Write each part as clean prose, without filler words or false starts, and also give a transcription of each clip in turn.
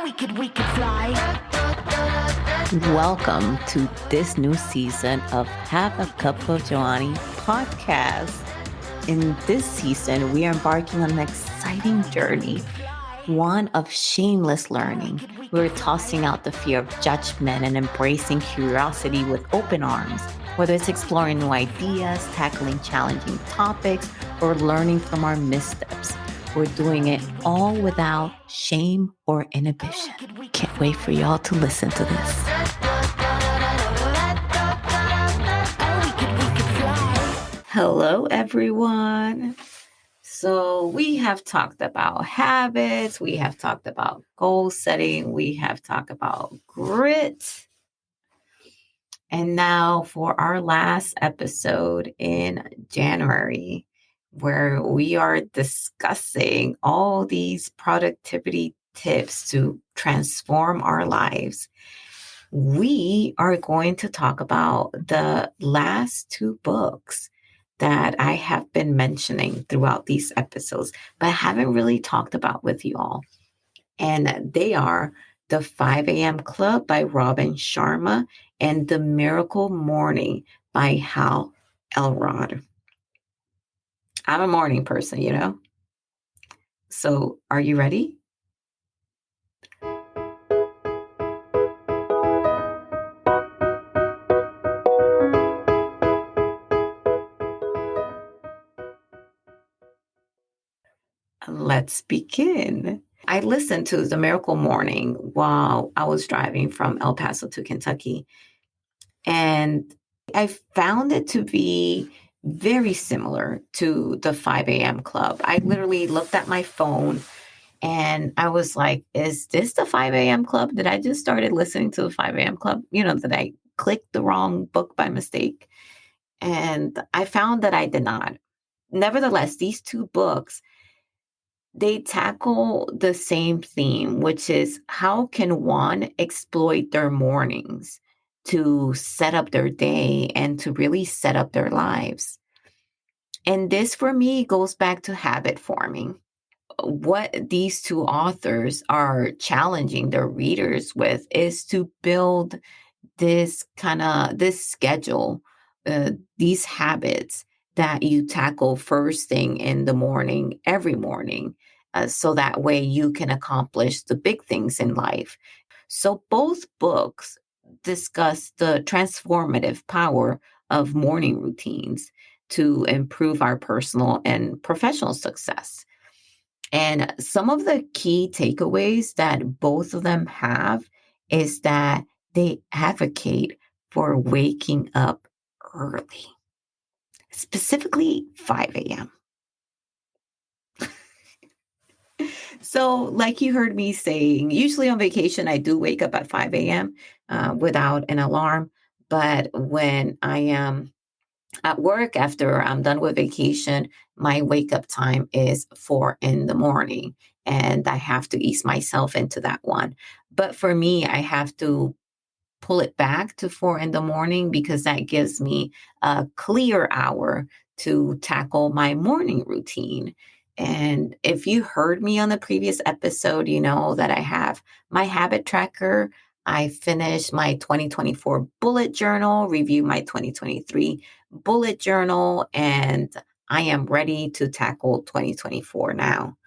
we could fly. Welcome to this new season of Have a Cup of Johnny podcast. In this season, we are embarking on an exciting journey, one of shameless learning. We're tossing out the fear of judgment and embracing curiosity with open arms. Whether it's exploring new ideas, tackling challenging topics, or learning from our missteps, we're doing it all without shame or inhibition. Can't wait for y'all to listen to this. Hello, everyone. So we have talked about habits. We have talked about goal setting. We have talked about grit. And now for our last episode in January, where we are discussing all these productivity tips to transform our lives, we are going to talk about the last two books that I have been mentioning throughout these episodes, but haven't really talked about with you all. And they are The 5 a.m. Club by Robin Sharma and The Miracle Morning by Hal Elrod. I'm a morning person, you know. So are you ready? Let's begin. I listened to The Miracle Morning while I was driving from El Paso to Kentucky. And I found it to be very similar to the 5 a.m. Club. I literally looked at my phone and I was like, is this the 5 a.m. Club? Did I just started listening to the 5 a.m. Club? You know, did I click the wrong book by mistake? And I found that I did not. Nevertheless, these two books, they tackle the same theme, which is how can one exploit their mornings to set up their day and to really set up their lives. And this for me goes back to habit forming. What these two authors are challenging their readers with is to build this schedule, these habits that you tackle first thing in the morning, every morning, so that way you can accomplish the big things in life. So both books discuss the transformative power of morning routines to improve our personal and professional success. And some of the key takeaways that both of them have is that they advocate for waking up early, specifically 5 a.m. So like you heard me saying, usually on vacation, I do wake up at 5 a.m. Without an alarm. But when I am at work, after I'm done with vacation, my wake up time is 4 a.m. And I have to ease myself into that one. But for me, I have to pull it back to 4 a.m. because that gives me a clear hour to tackle my morning routine. And if you heard me on the previous episode, you know that I have my habit tracker. I finished my 2024 bullet journal, review my 2023 bullet journal, and I am ready to tackle 2024 now.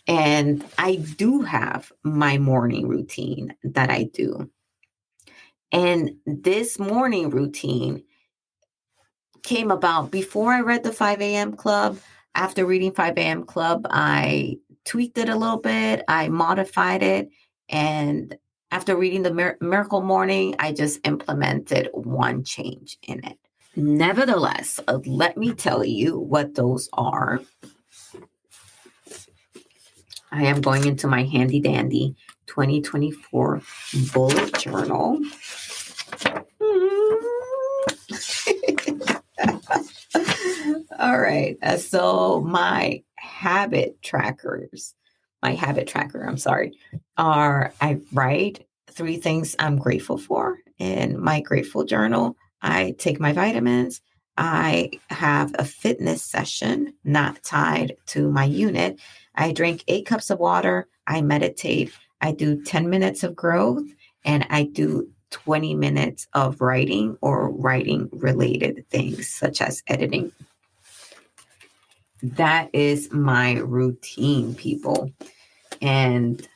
And I do have my morning routine that I do. And this morning routine came about before I read the 5 a.m. Club. After reading 5 a.m. Club, I tweaked it a little bit. I modified it. And after reading the Miracle Morning, I just implemented one change in it. Nevertheless, let me tell you what those are. I am going into my handy dandy 2024 bullet journal. All right. So my habit tracker, I write 3 things I'm grateful for in my grateful journal. I take my vitamins. I have a fitness session not tied to my unit. I drink 8 cups of water. I meditate. I do 10 minutes of growth, and I do 20 minutes of writing or writing related things such as editing. That is my routine, people. And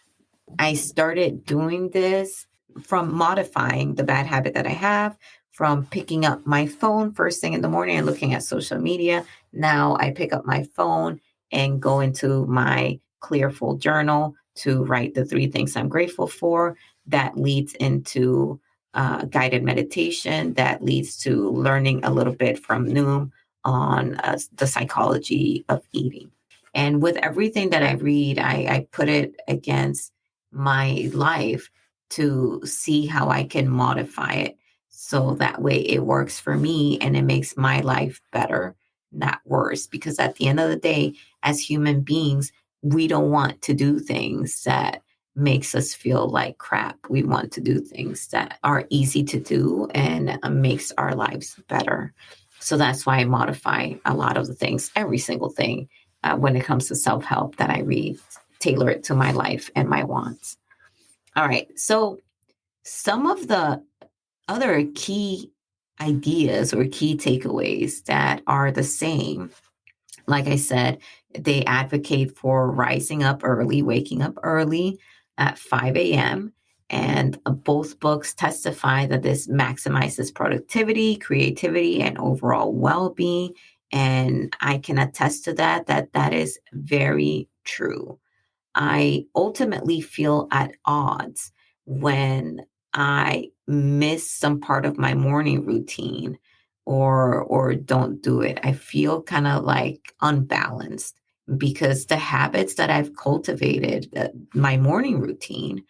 I started doing this from modifying the bad habit that I have, from picking up my phone first thing in the morning and looking at social media. Now I pick up my phone and go into my Clearful journal to write the 3 things I'm grateful for. That leads into guided meditation. That leads to learning a little bit from Noom on the psychology of eating. And with everything that I read, I put it against my life to see how I can modify it so that way it works for me and it makes my life better, not worse. Because at the end of the day, as human beings, we don't want to do things that makes us feel like crap. We want to do things that are easy to do and makes our lives better. So that's why I modify a lot of the things, every single thing, when it comes to self-help that I read, tailor it to my life and my wants. All right. So some of the other key ideas or key takeaways that are the same, like I said, they advocate for rising up early, waking up early at 5 a.m. And both books testify that this maximizes productivity, creativity, and overall well-being. And I can attest to that is very true. I ultimately feel at odds when I miss some part of my morning routine or don't do it. I feel kind of like unbalanced because the habits that I've cultivated, my morning routine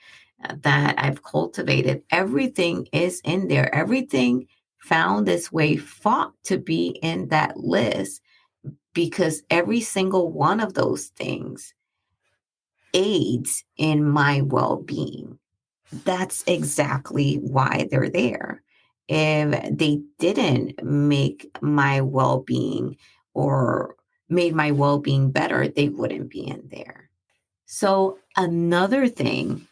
that I've cultivated, everything is in there. Everything found its way, fought to be in that list because every single one of those things aids in my well-being. That's exactly why they're there. If they didn't make my well-being or made my well-being better, they wouldn't be in there. So another thing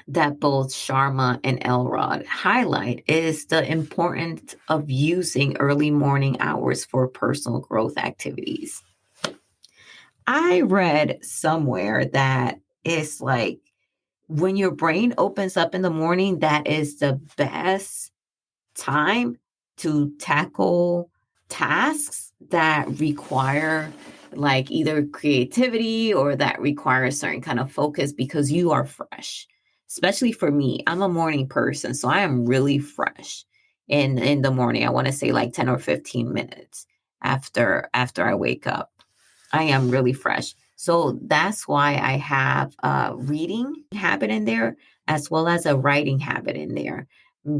that both Sharma and Elrod highlight is the importance of using early morning hours for personal growth activities. I read somewhere that it's like when your brain opens up in the morning, that is the best time to tackle tasks that require like either creativity or that require a certain kind of focus because you are fresh. Especially for me, I'm a morning person, so I am really fresh in the morning. I want to say like 10 or 15 minutes after I wake up. I am really fresh. So that's why I have a reading habit in there as well as a writing habit in there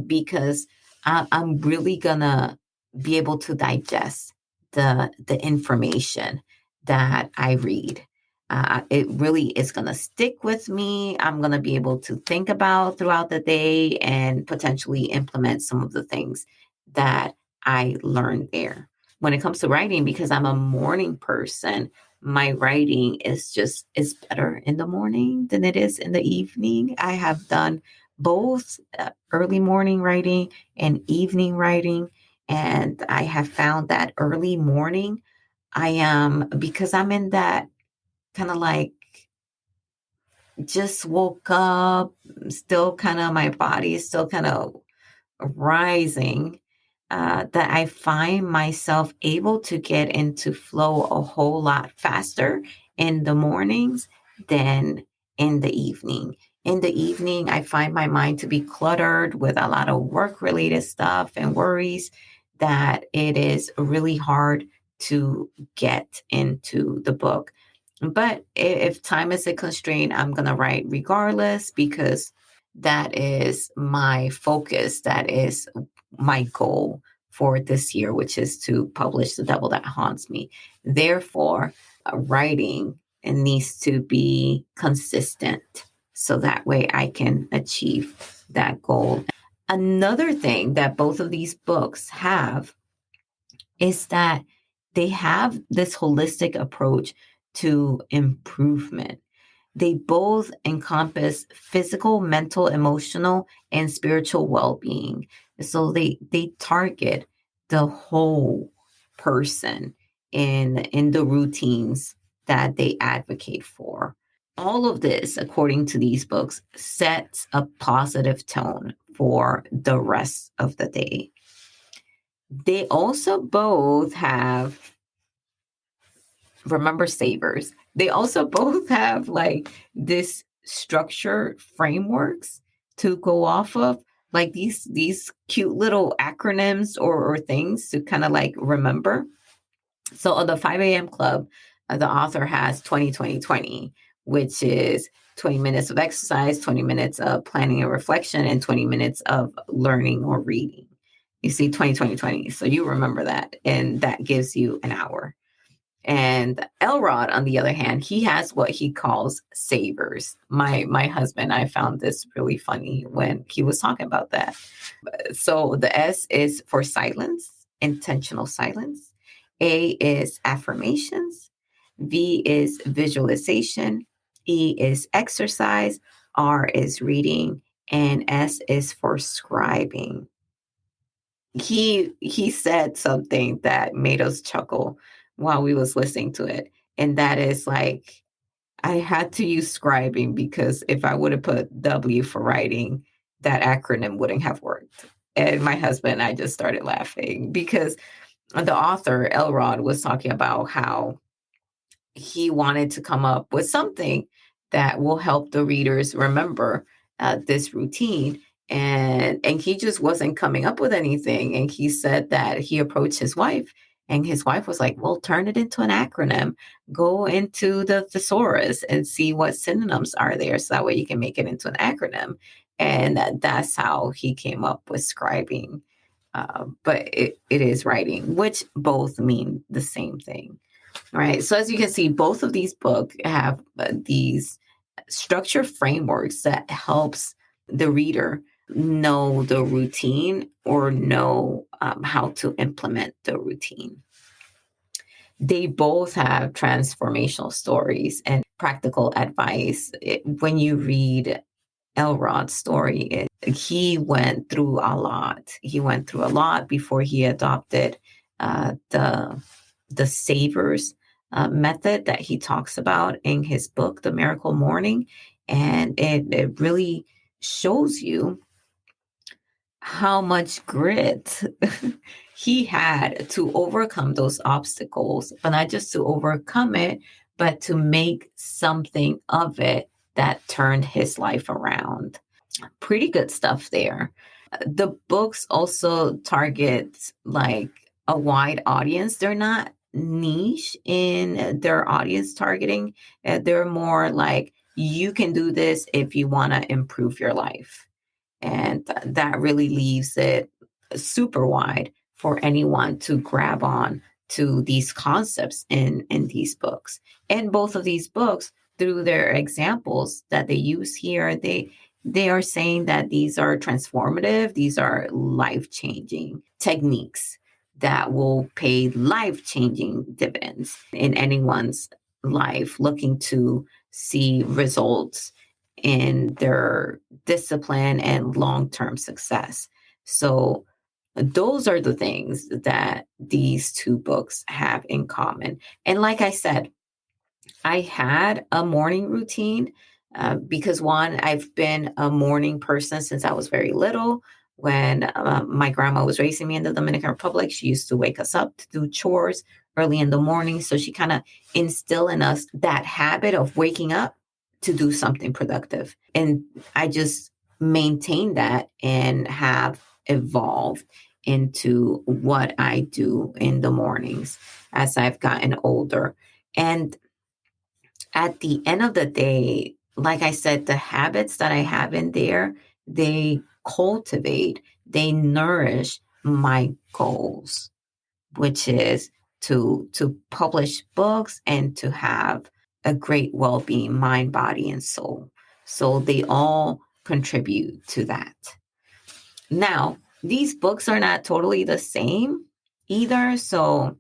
because I'm really gonna be able to digest the information that I read. It really is gonna stick with me. I'm gonna be able to think about throughout the day and potentially implement some of the things that I learned there. When it comes to writing, because I'm a morning person, my writing is better in the morning than it is in the evening. I have done both early morning writing and evening writing. And I have found that early morning, I am, because I'm in that kind of like just woke up, still kind of my body is still kind of rising, that I find myself able to get into flow a whole lot faster in the mornings than in the evening. In the evening, I find my mind to be cluttered with a lot of work related stuff and worries that it is really hard to get into the book. But if time is a constraint, I'm going to write regardless because that is my focus. That is my goal for this year, which is to publish The Devil That Haunts Me. Therefore, writing needs to be consistent so that way I can achieve that goal. Another thing that both of these books have is that they have this holistic approach to improvement. They both encompass physical, mental, emotional, and spiritual well-being. So they target the whole person in the routines that they advocate for. All of this, according to these books, sets a positive tone for the rest of the day. They also both have, remember, savers. They also both have like this structure frameworks to go off of, like these cute little acronyms or things to kind of like remember. So on the 5 a.m. club, the author has 20, which is 20 minutes of exercise, 20 minutes of planning and reflection, and 20 minutes of learning or reading. You see 20. So you remember that, and that gives you an hour. And Elrod, on the other hand, he has what he calls savers. My husband, I found this really funny when he was talking about that. So the S is for silence, intentional silence. A is affirmations. V is visualization. E is exercise. R is reading. And S is for scribing. He said something that made us chuckle while we was listening to it. And that is like, I had to use scribing because if I would have put W for writing, that acronym wouldn't have worked. And my husband and I just started laughing because the author, Elrod, was talking about how he wanted to come up with something that will help the readers remember this routine. And he just wasn't coming up with anything. And he said that he approached his wife, and his wife was like, well, turn it into an acronym. Go into the thesaurus and see what synonyms are there. So that way you can make it into an acronym. And that's how he came up with scribing. But it is writing, which both mean the same thing. Right. So as you can see, both of these books have these structure frameworks that helps the reader know the routine or know how to implement the routine. They both have transformational stories and practical advice. When you read Elrod's story, he went through a lot. He went through a lot before he adopted the savers method that he talks about in his book, The Miracle Morning. And it really shows you how much grit he had to overcome those obstacles, but not just to overcome it, but to make something of it that turned his life around. Pretty good stuff there. The books also target like a wide audience. They're not niche in their audience targeting. They're more like, you can do this if you want to improve your life. And that really leaves it super wide for anyone to grab on to these concepts in these books. And both of these books, through their examples that they use here, they are saying that these are transformative, these are life-changing techniques that will pay life-changing dividends in anyone's life looking to see results in their discipline and long-term success. So those are the things that these two books have in common. And like I said, I had a morning routine because one, I've been a morning person since I was very little. When my grandma was raising me in the Dominican Republic, she used to wake us up to do chores early in the morning. So she kind of instilled in us that habit of waking up to do something productive. And I just maintained that and have evolved into what I do in the mornings as I've gotten older. And at the end of the day, like I said, the habits that I have in there, they cultivate, they nourish my goals, which is to publish books and to have a great well-being, mind, body, and soul. So they all contribute to that. Now, these books are not totally the same either. So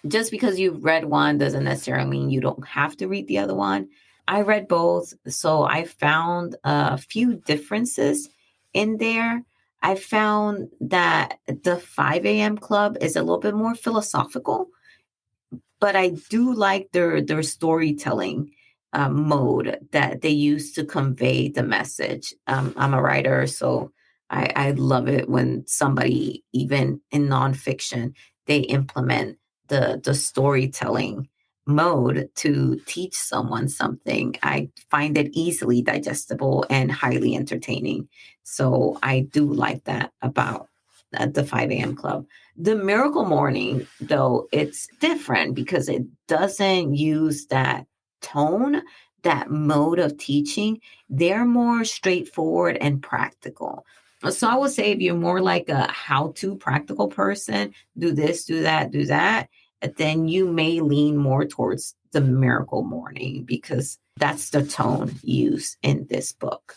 just because you've read one doesn't necessarily mean you don't have to read the other one. I read both. So I found a few differences in there. I found that the 5 a.m. club is a little bit more philosophical, but I do like their storytelling mode that they use to convey the message. I'm a writer, so I love it when somebody, even in nonfiction, they implement the storytelling mode to teach someone something. I find it easily digestible and highly entertaining. So I do like that about the 5 a.m. club. The Miracle Morning, though, it's different because it doesn't use that tone, that mode of teaching. They're more straightforward and practical. So I would say if you're more like a how-to practical person, do this, do that, then you may lean more towards the Miracle Morning because that's the tone used in this book.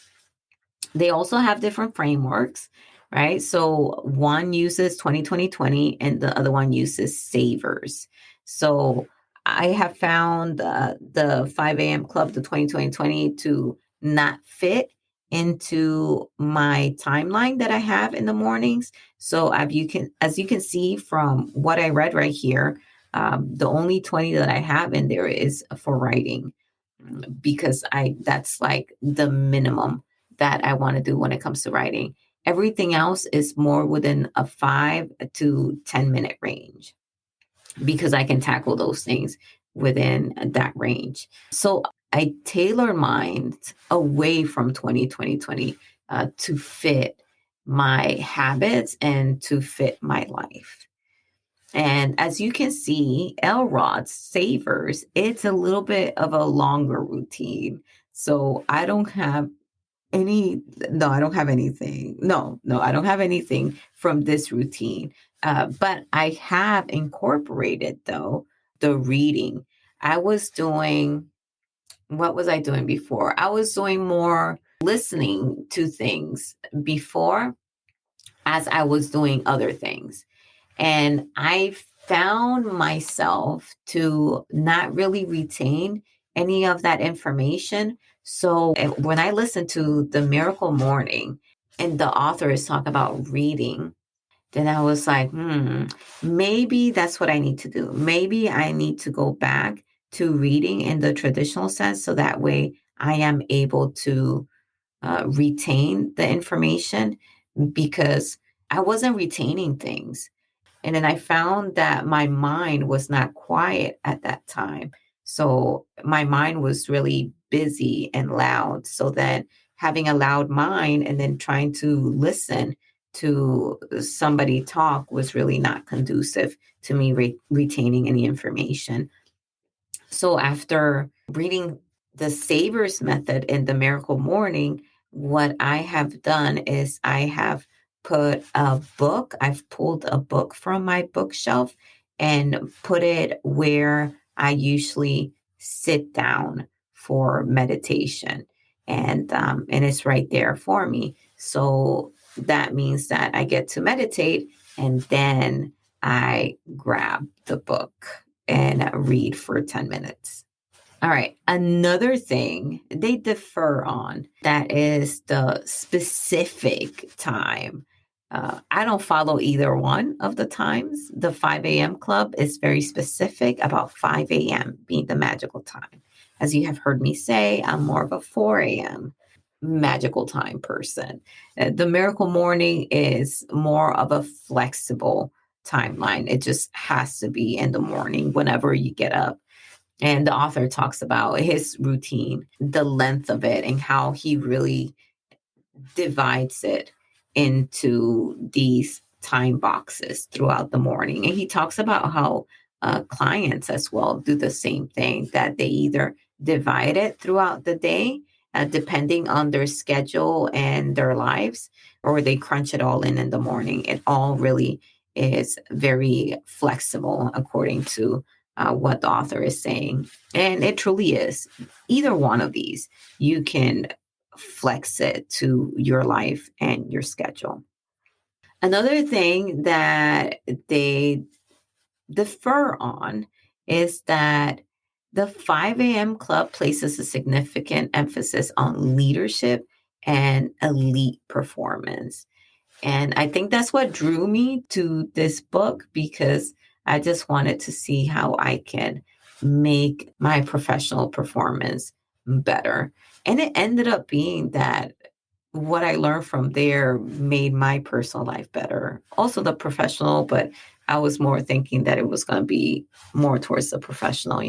They also have different frameworks, right? So one uses 2020 and the other one uses savers. So I have found the 5 a.m. club, the 2020 to not fit into my timeline that I have in the mornings. So as you can see from what I read right here, the only 20 that I have in there is for writing because I that's like the minimum that I want to do when it comes to writing. Everything else is more within a 5 to 10 minute range because I can tackle those things within that range. So I tailor mine away from 2020 to fit my habits and to fit my life. And as you can see, Elrod savers, it's a little bit of a longer routine. So I don't have any, no, I don't have anything. No, I don't have anything from this routine. But I have incorporated, though, the reading. I was doing, what was I doing before? I was doing more listening to things before as I was doing other things. And I found myself to not really retain any of that information. So when I listened to The Miracle Morning and the author is talking about reading, then I was like, maybe that's what I need to do. Maybe I need to go back to reading in the traditional sense so that way I am able to retain the information because I wasn't retaining things. And then I found that my mind was not quiet at that time. So my mind was really busy and loud. So then having a loud mind and then trying to listen to somebody talk was really not conducive to me retaining any information. So after reading the Savers method in the Miracle Morning, what I have done is I have I've pulled a book from my bookshelf and put it where I usually sit down for meditation. And it's right there for me. So that means that I get to meditate and then I grab the book and read for 10 minutes. All right. Another thing they differ on that is the specific time. I don't follow either one of the times. The 5 a.m. club is very specific about 5 a.m. being the magical time. As you have heard me say, I'm more of a 4 a.m. magical time person. The miracle morning is more of a flexible timeline. It just has to be in the morning whenever you get up. And the author talks about his routine, the length of it, and how he really divides it into these time boxes throughout the morning. And he talks about how clients as well do the same thing, that they either divide it throughout the day, depending on their schedule and their lives, or they crunch it all in the morning. It all really is very flexible according to what the author is saying. And it truly is. Either one of these, you can flex it to your life and your schedule. Another thing that they differ on is that The 5 a.m. club places a significant emphasis on leadership and elite performance. And I think that's what drew me to this book, because I just wanted to see how I can make my professional performance better. And it ended up being that what I learned from there made my personal life better. Also the professional, but I was more thinking that it was going to be more towards the professional.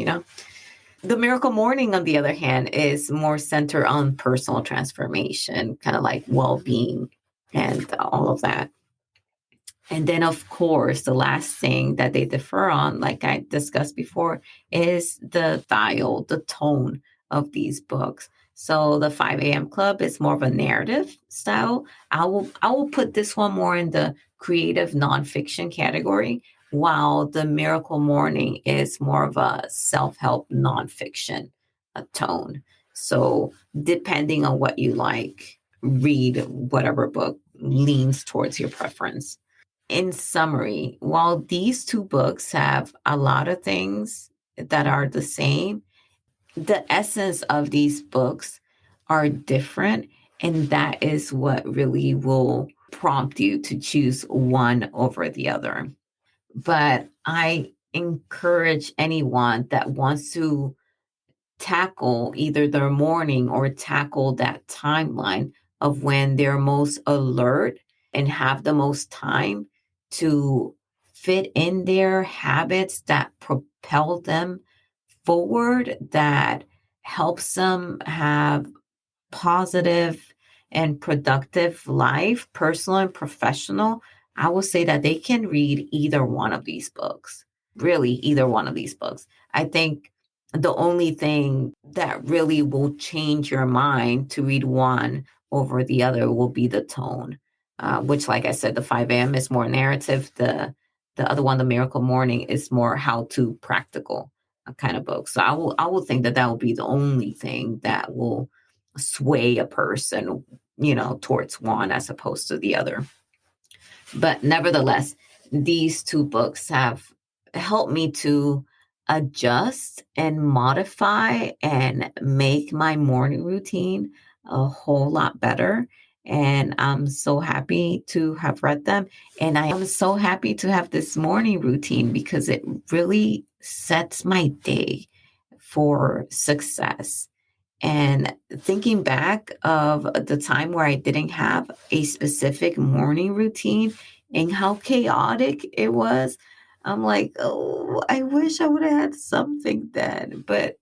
The Miracle Morning, on the other hand, is more centered on personal transformation, kind of like well-being and all of that. And then, of course, the last thing that they differ on, like I discussed before, is the style, the tone of these books. So the 5 a.m. Club is more of a narrative style. I will put this one more in the creative nonfiction category, while the Miracle Morning is more of a self-help nonfiction tone. So depending on what you like, read whatever book leans towards your preference. In summary, while these two books have a lot of things that are the same, the essence of these books are different. And that is what really will prompt you to choose one over the other. But I encourage anyone that wants to tackle either their morning or tackle that timeline of when they're most alert and have the most time to fit in their habits that propel them forward, that helps them have positive and productive life, personal and professional. I will say that they can read either one of these books, really, either one of these books. I think the only thing that really will change your mind to read one over the other will be the tone, which, like I said, the 5 a.m. is more narrative. The other one, the Miracle Morning, is more how to practical kind of book. So I will think that will be the only thing that will sway a person, towards one as opposed to the other. But nevertheless, these two books have helped me to adjust and modify and make my morning routine a whole lot better. And I'm so happy to have read them. And I am so happy to have this morning routine, because it really sets my day for success. And thinking back of the time where I didn't have a specific morning routine and how chaotic it was, I'm like, oh, I wish I would have had something then, but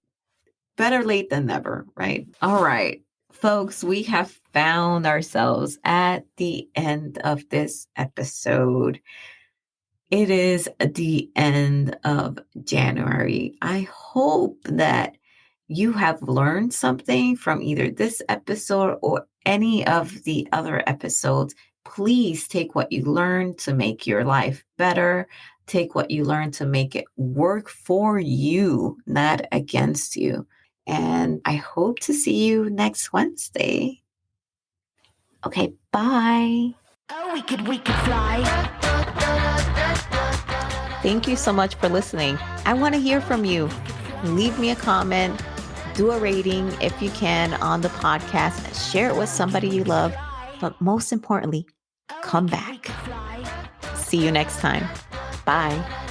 better late than never, right? All right, folks, we have found ourselves at the end of this episode. It is the end of January. I hope that you have learned something from either this episode or any of the other episodes. Please take what you learned to make your life better. Take what you learned to make it work for you, not against you. And I hope to see you next Wednesday. Okay, bye. Oh, we could fly. Thank you so much for listening. I want to hear from you. Leave me a comment, do a rating if you can on the podcast, share it with somebody you love, but most importantly, come back. See you next time. Bye.